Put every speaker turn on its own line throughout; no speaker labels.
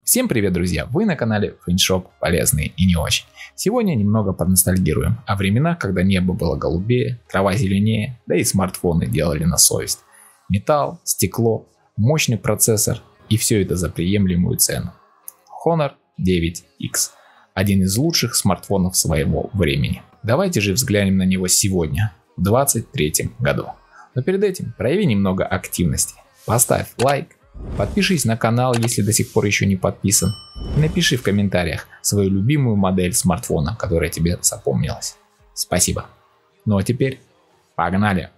Всем привет, друзья! Вы на канале Фэншоп полезные и не очень. Сегодня немного поностальгируем о временах, когда небо было голубее, трава зеленее, да и смартфоны делали на совесть. Металл, стекло, мощный процессор и все это за приемлемую цену. Honor 9X. Один из лучших смартфонов своего времени. Давайте же взглянем на него сегодня, в 2023 году. Но перед этим прояви немного активности. Поставь лайк. Подпишись на канал, если до сих пор еще не подписан. И напиши в комментариях свою любимую модель смартфона, которая тебе запомнилась. Спасибо. Ну а теперь погнали!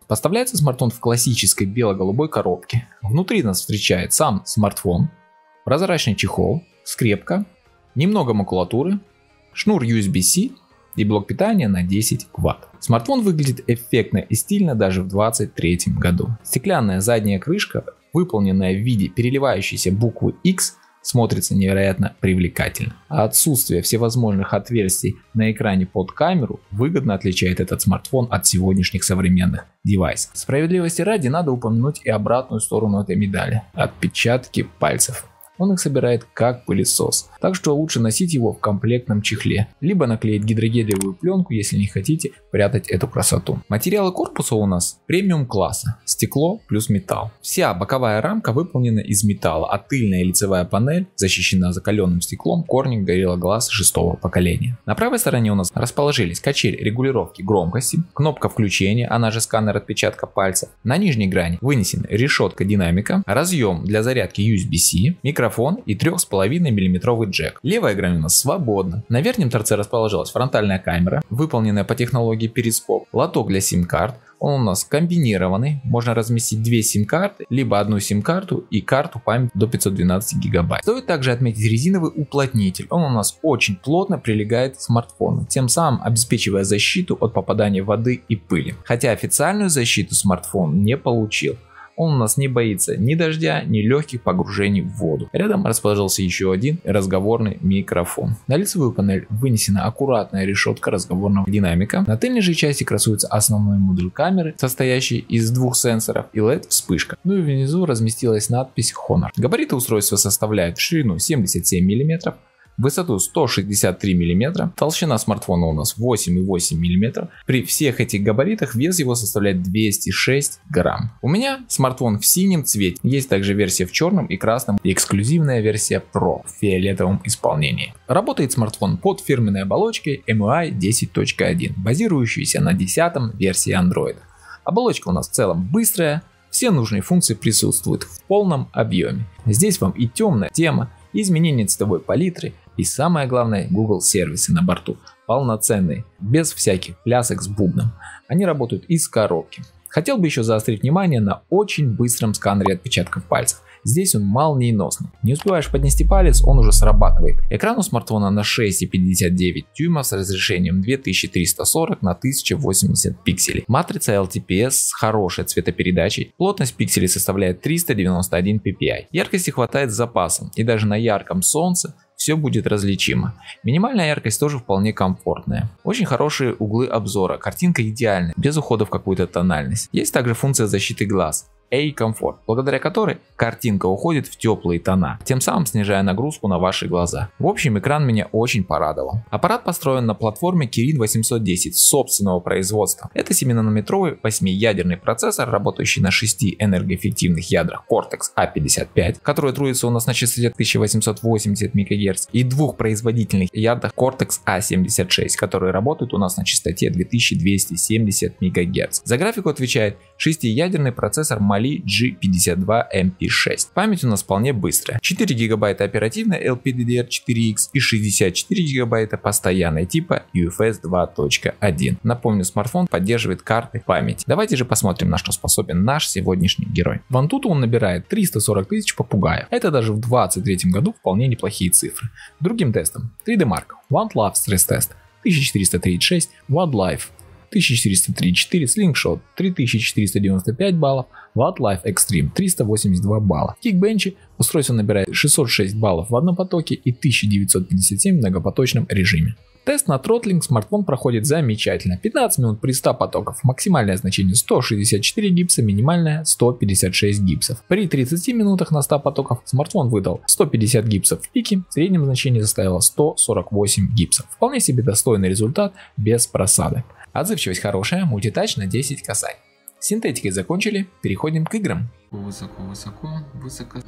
Поставляется смартфон в классической бело-голубой коробке. Внутри нас встречает сам смартфон, прозрачный чехол, скрепка, немного макулатуры, шнур USB-C и блок питания на 10 Вт. Смартфон выглядит эффектно и стильно даже в 2023 году. Стеклянная задняя крышка, выполненная в виде переливающейся буквы X, смотрится невероятно привлекательно. А отсутствие всевозможных отверстий на экране под камеру выгодно отличает этот смартфон от сегодняшних современных девайсов. Справедливости ради надо упомянуть и обратную сторону этой медали – отпечатки пальцев. Он их собирает как пылесос, так что лучше носить его в комплектном чехле, либо наклеить гидрогелевую пленку, если не хотите прятать эту красоту. Материалы корпуса у нас премиум класса, стекло плюс металл. Вся боковая рамка выполнена из металла, а тыльная и лицевая панель защищена закаленным стеклом Corning Gorilla Glass 6-го поколения. На правой стороне у нас расположились качель регулировки громкости, кнопка включения, она же сканер отпечатка пальцев. На нижней грани вынесена решетка динамика, разъем для зарядки USB-C, микрофон и 3,5 мм джек. Левая грань у нас свободна. На верхнем торце расположилась фронтальная камера, выполненная по технологии перископ, лоток для сим-карт. Он у нас комбинированный, можно разместить две сим-карты, либо одну сим-карту и карту памяти до 512 гигабайт. Стоит также отметить резиновый уплотнитель, он у нас очень плотно прилегает к смартфону, тем самым обеспечивая защиту от попадания воды и пыли. Хотя официальную защиту смартфон не получил. Он у нас не боится ни дождя, ни легких погружений в воду. Рядом расположился еще один разговорный микрофон. На лицевую панель вынесена аккуратная решетка разговорного динамика. На тыльной же части красуется основной модуль камеры, состоящий из двух сенсоров и LED вспышка. Ну и внизу разместилась надпись Honor. Габариты устройства составляют в ширину 77 мм, высоту 163 мм, толщина смартфона у нас 8,8 мм. При всех этих габаритах вес его составляет 206 грамм. У меня смартфон в синем цвете, есть также версия в черном и красном и эксклюзивная версия Pro в фиолетовом исполнении. Работает смартфон под фирменной оболочкой MIUI 10.1, базирующейся на 10-м версии Android. Оболочка у нас в целом быстрая, все нужные функции присутствуют в полном объеме. Здесь вам и темная тема, и изменение цветовой палитры, и самое главное, Google сервисы на борту полноценные, без всяких плясок с бубном. Они работают из коробки. Хотел бы еще заострить внимание на очень быстром сканере отпечатков пальцев. Здесь он молниеносный. Не успеваешь поднести палец, он уже срабатывает. Экран у смартфона на 6,59 дюйма с разрешением 2340 на 1080 пикселей. Матрица LTPS с хорошей цветопередачей. Плотность пикселей составляет 391 ppi. Яркости хватает с запасом, и даже на ярком солнце все будет различимо. Минимальная яркость тоже вполне комфортная. Очень хорошие углы обзора, картинка идеальная, без ухода в какую-то тональность. Есть также функция защиты глаз A-Comfort, благодаря которой картинка уходит в теплые тона, тем самым снижая нагрузку на ваши глаза. В общем, экран меня очень порадовал. Аппарат построен на платформе Kirin 810 собственного производства. Это 7-нанометровый 8-ядерный процессор, работающий на 6 энергоэффективных ядрах Cortex A55, который трудится у нас на частоте 1880 МГц, и двух производительных ядрах Cortex A76, которые работают у нас на частоте 2270 МГц. За графику отвечает 6-ядерный процессор Mali G52MP6. Память у нас вполне быстрая. 4 гигабайта оперативной LPDDR4X и 64 гигабайта постоянной типа UFS 2.1. Напомню, смартфон поддерживает карты памяти. Давайте же посмотрим, на что способен наш сегодняшний герой. В Antutu он набирает 340 тысяч попугаев. Это даже в 2023 году вполне неплохие цифры. Другим тестом 3D Mark, OneLove стресс-тест 1436, Wildlife 1434, Slingshot 3495 баллов, Wildlife Extreme 382 балла. В Geekbench устройство набирает 606 баллов в одном потоке и 1957 в многопоточном режиме. Тест на тротлинг смартфон проходит замечательно. 15 минут при 100 потоков. Максимальное значение 164 гипса, минимальное 156 гипсов. При 30 минутах на 100 потоков смартфон выдал 150 гипсов в пике, в среднем значение составило 148 гипсов. Вполне себе достойный результат без просадок. Отзывчивость хорошая, мультитач на 10 касаний. С синтетикой закончили, переходим к играм.
Высоко.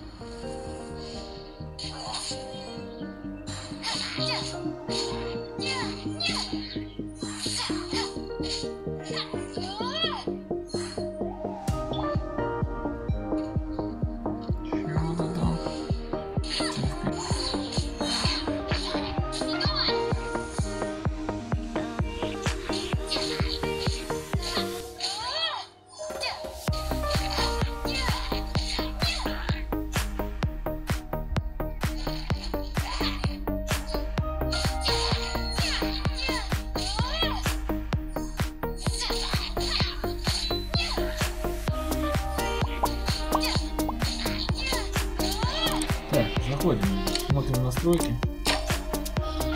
Так, заходим, смотрим настройки.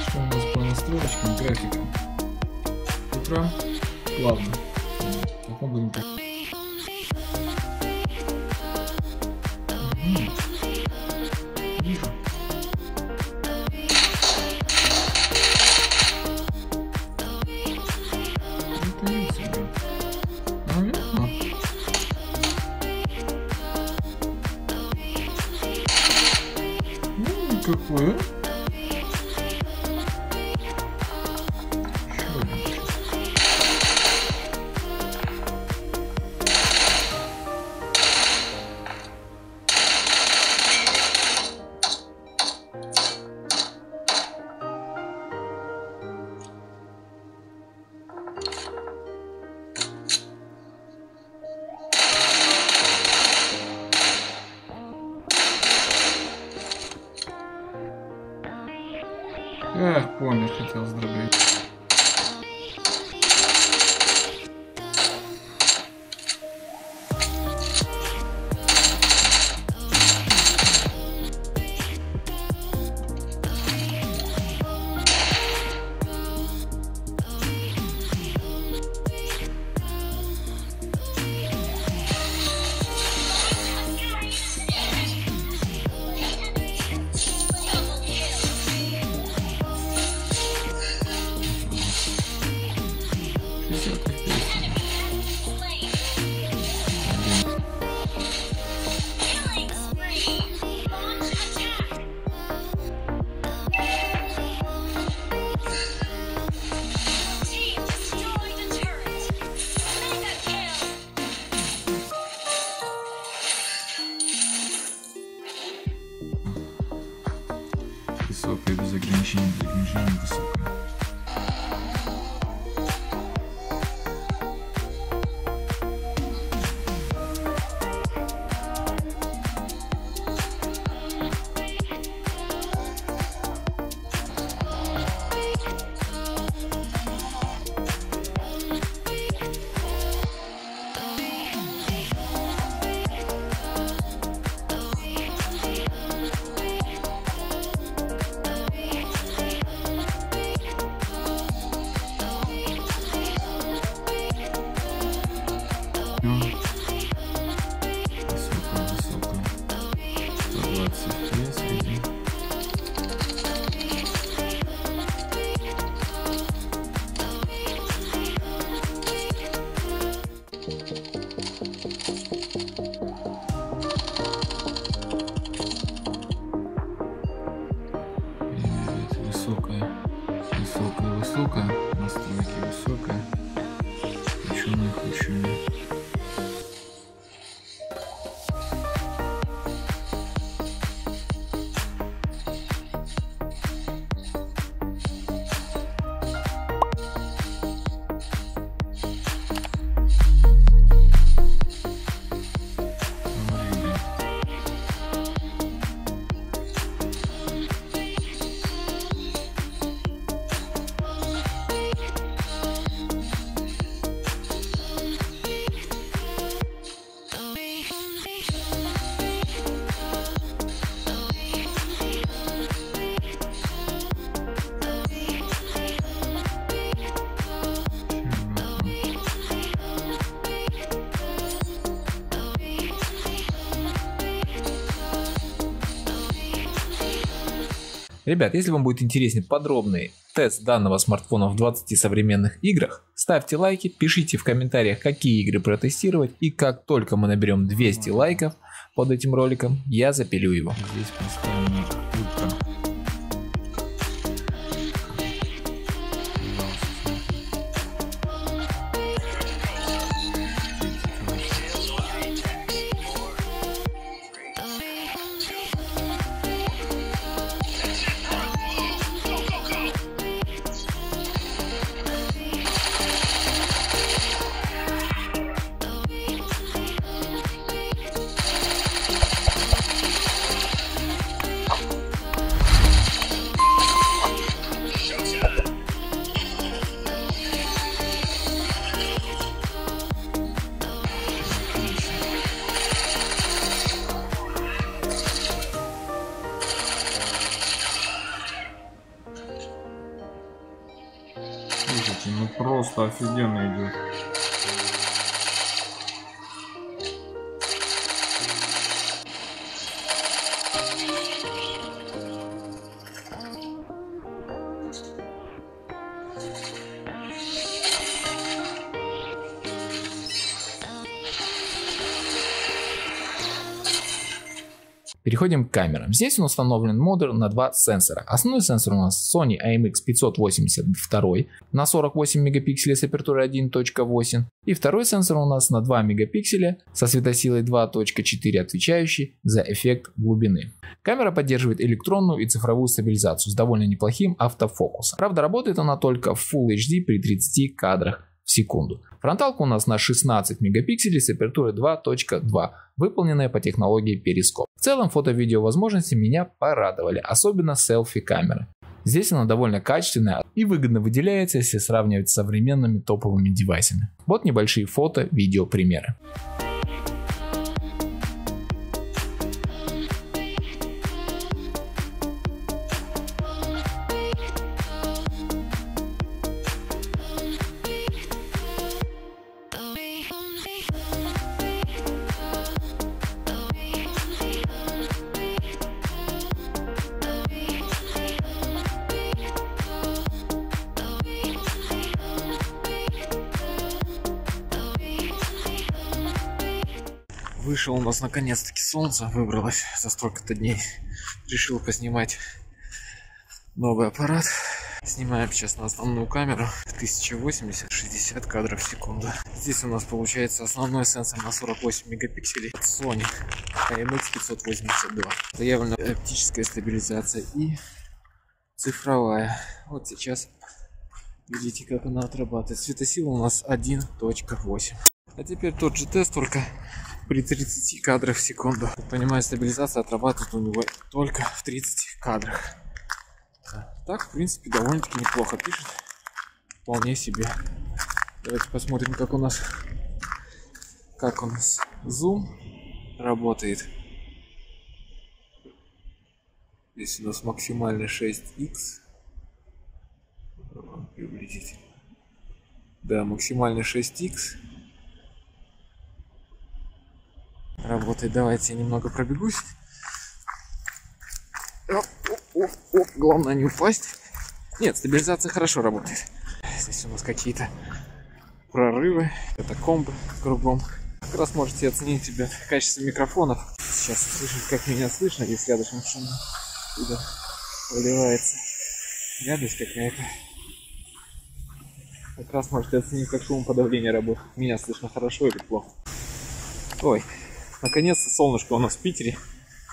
Что у нас по настроечкам, графика. Экран плавно. Потом будем так. Вижу. Это не себя. Наверное. Какое? Эх, помер, хотел сдробить. Высокая, без ограничений высокая. Высокая. 120 FPS видим. Высокая. Настройки высокая. Включенная.
Ребят, если вам будет интересен подробный тест данного смартфона в 20 современных играх, ставьте лайки, пишите в комментариях, какие игры протестировать, и как только мы наберем 200 лайков под этим роликом, я запилю его.
Здесь поставим ультра. Слушайте, ну просто офигенно идет.
Переходим к камерам. Здесь у нас установлен модуль на два сенсора. Основной сенсор у нас Sony IMX582 на 48 мегапикселей с апертурой 1.8. И второй сенсор у нас на 2 мегапикселя со светосилой 2.4, отвечающий за эффект глубины. Камера поддерживает электронную и цифровую стабилизацию с довольно неплохим автофокусом. Правда, работает она только в Full HD при 30 кадрах в секунду. Фронталка у нас на 16 мегапикселей с апертурой 2.2, выполненная по технологии перископ. В целом фото-видео возможности меня порадовали, особенно селфи-камеры. Здесь она довольно качественная и выгодно выделяется, если сравнивать с современными топовыми девайсами. Вот небольшие фото-видео примеры. Вышло у нас наконец-таки солнце, выбралось за столько-то дней. Решил поснимать новый аппарат. Снимаем сейчас на основную камеру 1080-60 кадров в секунду. Здесь у нас получается основной сенсор на 48 мегапикселей от Sony IMX582. Заявлена оптическая стабилизация и цифровая. Вот сейчас видите, как она отрабатывает. Светосила у нас 1.8. А теперь тот же тест, только при 30 кадрах в секунду. Как понимаю, стабилизация отрабатывает у него только в 30 кадрах. Так, в принципе, довольно-таки неплохо пишет. Вполне себе. Давайте посмотрим, как у нас зум работает. Здесь у нас максимально 6х. Приблизить. Да, максимально 6х. Работает. Давайте я немного пробегусь. Оп, главное не упасть. Нет, стабилизация хорошо работает. Здесь у нас какие-то прорывы, катакомбы кругом. Как раз можете оценить себя качество микрофонов. Сейчас слышать, как меня слышно, если рядышком шум туда выливается. Гадость какая-то. Как раз можете оценить, как шумоподавление работает. Меня слышно хорошо или плохо. Ой. Наконец-то солнышко у нас в Питере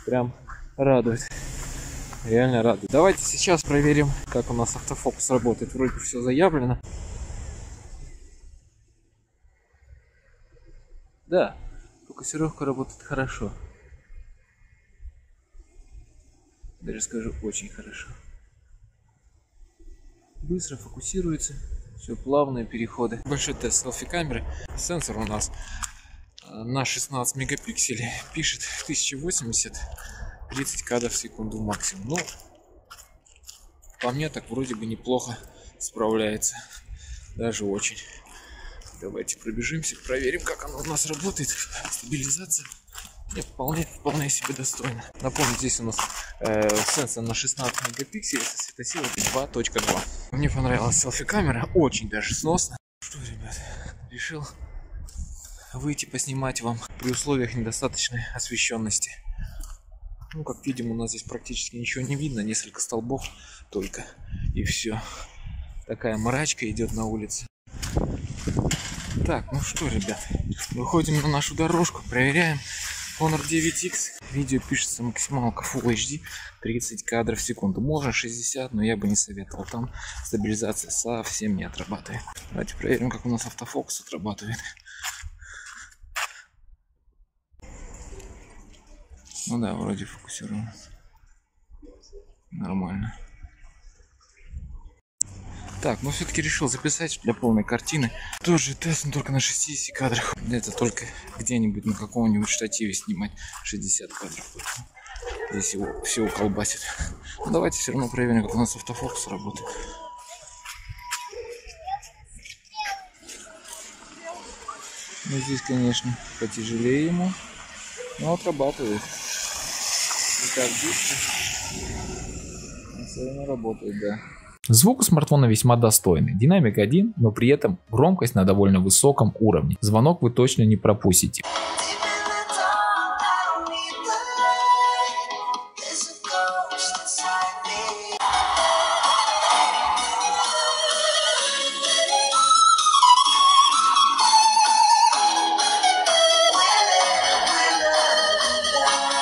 прям радует. Реально радует. Давайте сейчас проверим, как у нас автофокус работает. Вроде все заявлено. Да, фокусировка работает хорошо. Даже скажу, очень хорошо. Быстро фокусируется. Все, плавные переходы. Большой тест селфи-камеры. Сенсор у нас на 16 мегапикселей пишет 1080 30 кадров в секунду максимум. Ну, по мне так вроде бы неплохо справляется, даже очень. Давайте пробежимся, проверим, как оно у нас работает. Стабилизация Вполне себе достойно. Напомню, здесь у нас сенсор на 16 мегапикселей со светосилой 2.2. Мне понравилась селфи-камера, очень даже сносно. Что, ребят, решил выйти поснимать вам при условиях недостаточной освещенности. Ну, как видим, у нас здесь практически ничего не видно, несколько столбов только, и все. Такая мрачка идет на улице. Так, ну что, ребят, выходим на нашу дорожку, проверяем. Honor 9X, видео пишется максималка Full HD, 30 кадров в секунду. Можно 60, но я бы не советовал, там стабилизация совсем не отрабатывает. Давайте проверим, как у нас автофокус отрабатывает. Ну да, вроде фокусируем. Нормально. Так, но все-таки решил записать для полной картины. Тоже тест, но только на 60 кадрах. Это только где-нибудь на каком-нибудь штативе снимать 60 кадров. Здесь его все колбасит. Ну, давайте все равно проверим, как у нас автофокус работает. Ну, здесь, конечно, потяжелее ему, но отрабатывает. Не так быстро. Но все равно работает, да. Звук у смартфона весьма достойный, динамик 1, но при этом громкость на довольно высоком уровне. Звонок вы точно не пропустите.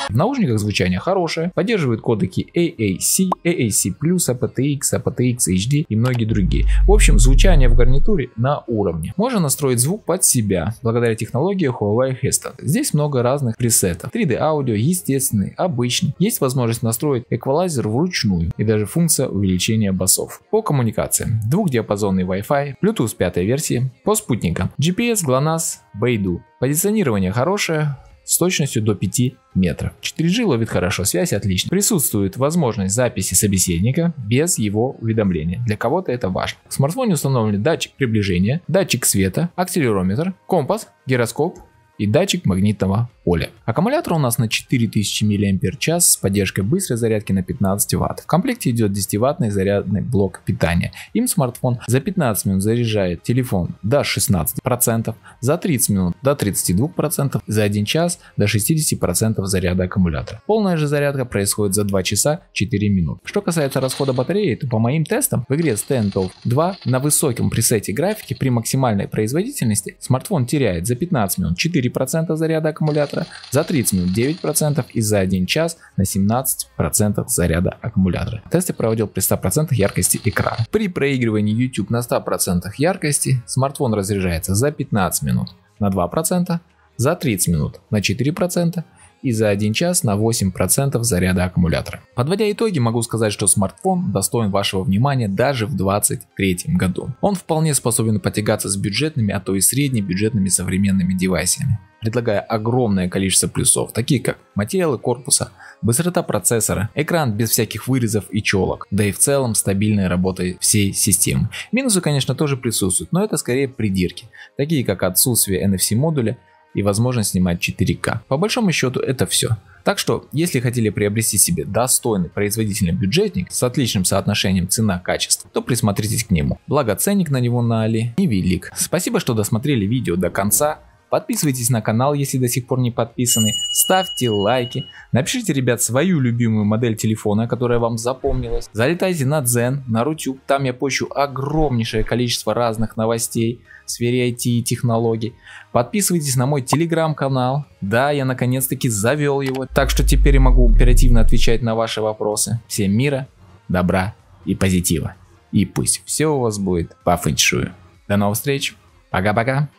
В наушниках звучание хорошее, поддерживает кодеки AAC, AAC+, aptX, aptX HD и многие другие. В общем, звучание в гарнитуре на уровне. Можно настроить звук под себя, благодаря технологии Huawei Headset. Здесь много разных пресетов. 3D аудио, естественный, обычный. Есть возможность настроить эквалайзер вручную и даже функция увеличения басов. По коммуникациям. Двухдиапазонный Wi-Fi, Bluetooth 5 версии, по спутникам GPS, GLONASS, Beidou. Позиционирование хорошее, с точностью до 5 метров. 4G ловит хорошо, связь отлично. Присутствует возможность записи собеседника без его уведомления. Для кого-то это важно. В смартфоне установлен датчик приближения, датчик света, акселерометр, компас, гироскоп и датчик магнитного поля. Аккумулятор у нас на 4000 мАч с поддержкой быстрой зарядки на 15 Вт. В комплекте идет 10-ваттный зарядный блок питания. Им смартфон за 15 минут заряжает телефон до 16%, за 30 минут до 32%, за 1 час до 60% заряда аккумулятора. Полная же зарядка происходит за 2 часа 4 минуты. Что касается расхода батареи, то по моим тестам в игре Standoff 2 на высоком пресете графики при максимальной производительности смартфон теряет за 15 минут 4% заряда аккумулятора, за 30 минут 9% и за 1 час на 17% заряда аккумулятора. Тест я проводил при 100% яркости экрана. При проигрывании YouTube на 100% яркости смартфон разряжается за 15 минут на 2%, за 30 минут на 4% и за 1 час на 8% заряда аккумулятора. Подводя итоги, могу сказать, что смартфон достоин вашего внимания даже в 2023 году. Он вполне способен потягаться с бюджетными, а то и среднебюджетными современными девайсами, предлагая огромное количество плюсов, такие как материалы корпуса, быстрота процессора, экран без всяких вырезов и челок, да и в целом стабильная работа всей системы. Минусы, конечно, тоже присутствуют, но это скорее придирки, такие как отсутствие NFC модуля и возможность снимать 4К. По большому счету это все. Так что, если хотели приобрести себе достойный производительный бюджетник с отличным соотношением цена-качество, то присмотритесь к нему. Благо ценник на него на Али невелик. Спасибо, что досмотрели видео до конца. Подписывайтесь на канал, если до сих пор не подписаны, ставьте лайки, напишите, ребят, свою любимую модель телефона, которая вам запомнилась. Залетайте на Дзен, на Рутюб, там я пощу огромнейшее количество разных новостей в сфере IT и технологий. Подписывайтесь на мой телеграм-канал, да, я наконец-таки завел его, так что теперь я могу оперативно отвечать на ваши вопросы. Всем мира, добра и позитива. И пусть все у вас будет по фэншую. До новых встреч, пока-пока.